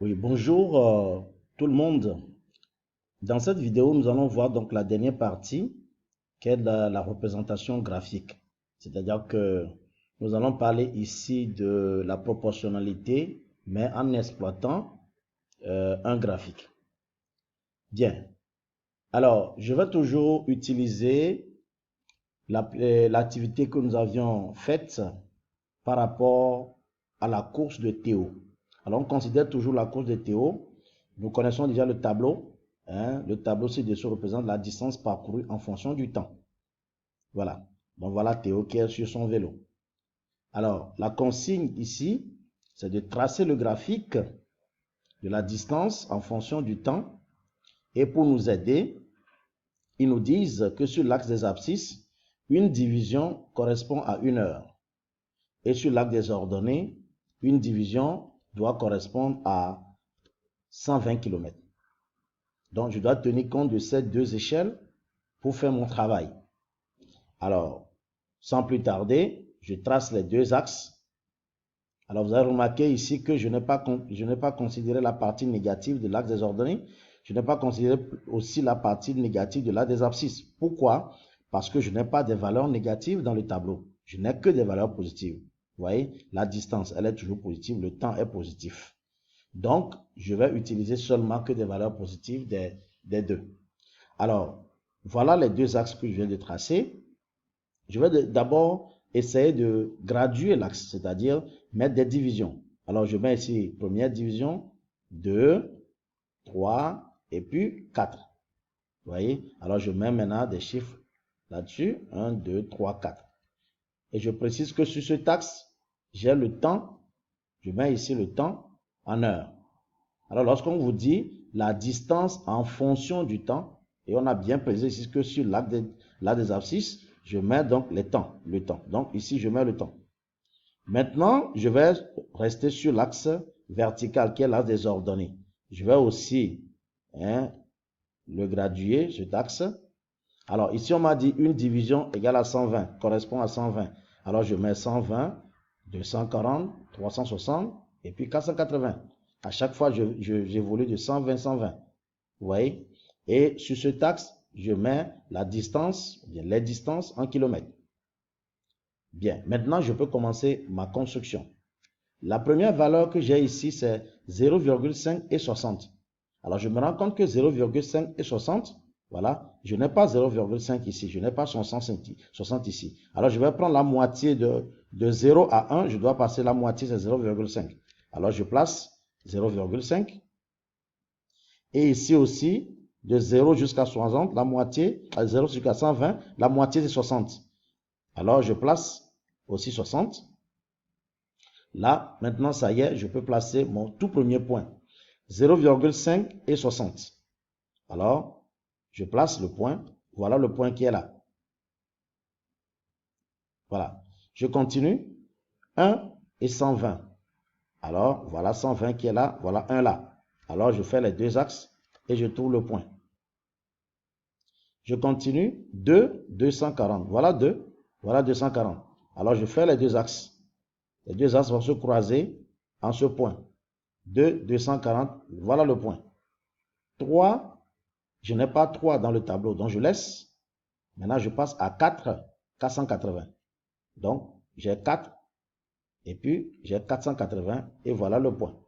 Oui, bonjour tout le monde. Dans cette vidéo, nous allons voir donc la dernière partie qui est la représentation graphique. C'est-à-dire que nous allons parler ici de la proportionnalité, mais en exploitant un graphique. Bien. Alors, je vais toujours utiliser l'activité que nous avions faite par rapport à la course de Théo. Alors, on considère toujours la course de Théo. Nous connaissons déjà le tableau. Hein. Le tableau ci-dessous représente la distance parcourue en fonction du temps. Voilà. Donc, voilà Théo qui est sur son vélo. Alors, la consigne ici, c'est de tracer le graphique de la distance en fonction du temps. Et pour nous aider, ils nous disent que sur l'axe des abscisses, une division correspond à 1 heure. Et sur l'axe des ordonnées, une division doit correspondre à 120 km. Donc, je dois tenir compte de ces deux échelles pour faire mon travail. Alors, sans plus tarder, je trace les deux axes. Alors, vous avez remarqué ici que je n'ai pas considéré la partie négative de l'axe des ordonnées. Je n'ai pas considéré aussi la partie négative de l'axe des abscisses. Pourquoi? Parce que je n'ai pas de valeurs négatives dans le tableau. Je n'ai que des valeurs positives. Vous voyez, la distance, elle est toujours positive, le temps est positif. Donc, je vais utiliser seulement que des valeurs positives des deux. Alors, voilà les deux axes que je viens de tracer. Je vais d'abord essayer de graduer l'axe, c'est-à-dire mettre des divisions. Alors, je mets ici première division, 2, 3 et puis 4. Vous voyez? Alors, je mets maintenant des chiffres là-dessus. 1, 2, 3, 4. Et je précise que sur cet axe, j'ai le temps. Je mets ici le temps en heures. Alors, lorsqu'on vous dit la distance en fonction du temps, et on a bien précisé ici que sur l'axe des abscisses, je mets donc le temps. Donc, ici, je mets le temps. Maintenant, je vais rester sur l'axe vertical, qui est l'axe des ordonnées. Je vais aussi le graduer, cet axe. Alors, ici, on m'a dit une division égale à 120, correspond à 120. Alors, je mets 120, 240, 360 et puis 480. À chaque fois, j'évolue de 120, 120. Vous voyez? Et sur ce axe, je mets la distance, bien les distances en kilomètres. Bien, maintenant, je peux commencer ma construction. La première valeur que j'ai ici, c'est 0,5 et 60. Alors, je me rends compte que 0,5 et 60, voilà, je n'ai pas 0,5 ici, je n'ai pas 60 ici. Alors, je vais prendre la moitié de 0 à 1, je dois passer la moitié, c'est 0,5. Alors, je place 0,5. Et ici aussi, de 0 jusqu'à 60, la moitié, à 0 jusqu'à 120, la moitié c'est 60. Alors, je place aussi 60. Là, maintenant, ça y est, je peux placer mon tout premier point. 0,5 et 60. Alors, je place le point. Voilà le point qui est là. Voilà. Je continue. 1 et 120. Alors, voilà 120 qui est là. Voilà 1 là. Alors, je fais les deux axes et je trouve le point. Je continue. 2, 240. Voilà 2. Voilà 240. Alors, je fais les deux axes. Les deux axes vont se croiser en ce point. 2, 240. Voilà le point. 3, je n'ai pas 3 dans le tableau, donc je laisse. Maintenant, je passe à 4, 480. Donc, j'ai 4 et puis j'ai 480 et voilà le point.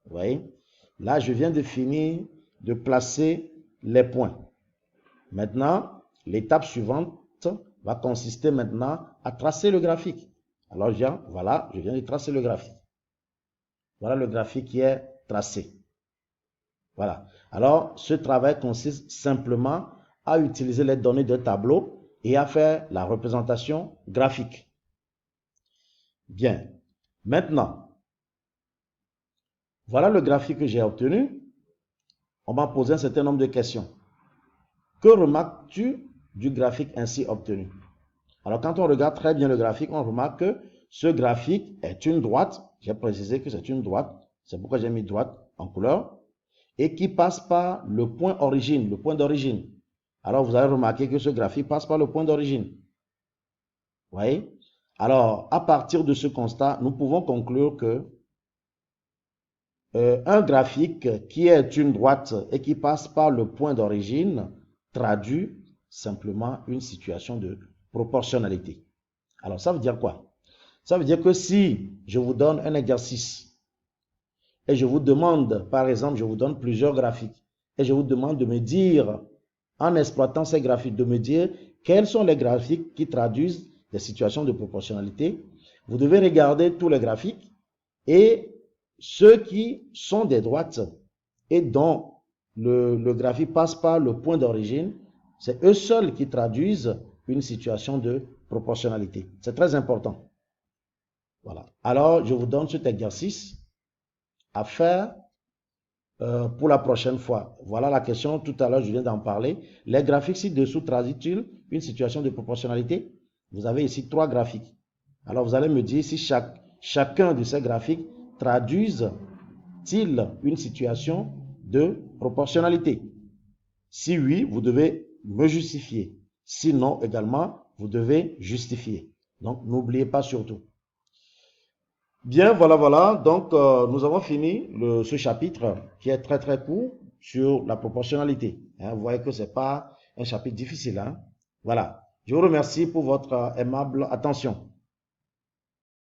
Vous voyez? Là, je viens de finir de placer les points. Maintenant, l'étape suivante va consister maintenant à tracer le graphique. Alors, voilà, je viens de tracer le graphique. Voilà le graphique qui est tracé. Voilà. Alors, ce travail consiste simplement à utiliser les données de tableau et à faire la représentation graphique. Bien. Maintenant, voilà le graphique que j'ai obtenu. On m'a posé un certain nombre de questions. Que remarques-tu du graphique ainsi obtenu? Alors, quand on regarde très bien le graphique, on remarque que ce graphique est une droite. J'ai précisé que c'est une droite. C'est pourquoi j'ai mis droite en couleur. Et qui passe par le point origine, le point d'origine. Alors, vous avez remarqué que ce graphique passe par le point d'origine. Vous voyez? Alors, à partir de ce constat, nous pouvons conclure que un graphique qui est une droite et qui passe par le point d'origine traduit simplement une situation de proportionnalité. Alors, ça veut dire quoi? Ça veut dire que si je vous donne un exercice et je vous demande, par exemple, je vous donne plusieurs graphiques et je vous demande de me dire, en exploitant ces graphiques, de me dire quels sont les graphiques qui traduisent des situations de proportionnalité. Vous devez regarder tous les graphiques et ceux qui sont des droites et dont le graphique passe par le point d'origine, c'est eux seuls qui traduisent une situation de proportionnalité. C'est très important. Voilà. Alors, je vous donne cet exercice à faire pour la prochaine fois. Voilà la question, tout à l'heure, je viens d'en parler. Les graphiques ci-dessous traduisent-ils une situation de proportionnalité? Vous avez ici 3 graphiques. Alors, vous allez me dire si chacun de ces graphiques traduisent-ils une situation de proportionnalité. Si oui, vous devez me justifier. Sinon, également, vous devez justifier. Donc, n'oubliez pas surtout. Bien, voilà. Donc, nous avons fini ce chapitre qui est très, très court sur la proportionnalité. Vous voyez que ce n'est pas un chapitre difficile. Voilà. Je vous remercie pour votre aimable attention.